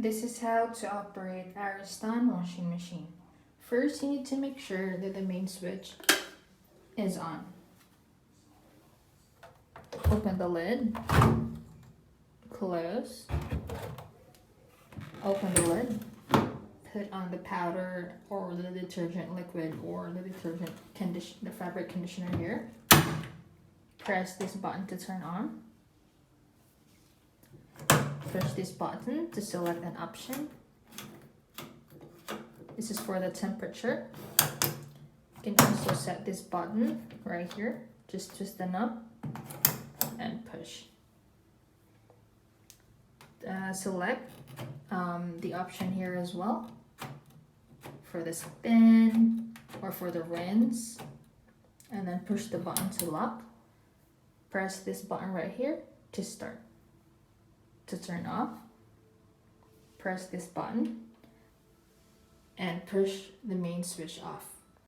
This is how to operate Ariston washing machine. First, you need to make sure that the main switch is on. Open the lid, close, open the lid, put on the powder or the detergent liquid or the detergent the fabric conditioner here. Press this button to turn on. Push this button to select an option. This is for the temperature. You can also set this button right here. Just twist the knob and push. Select the option here as well for the spin or for the rinse, and then push the button to lock. Press this button right here to start. To turn off, press this button and push the main switch off.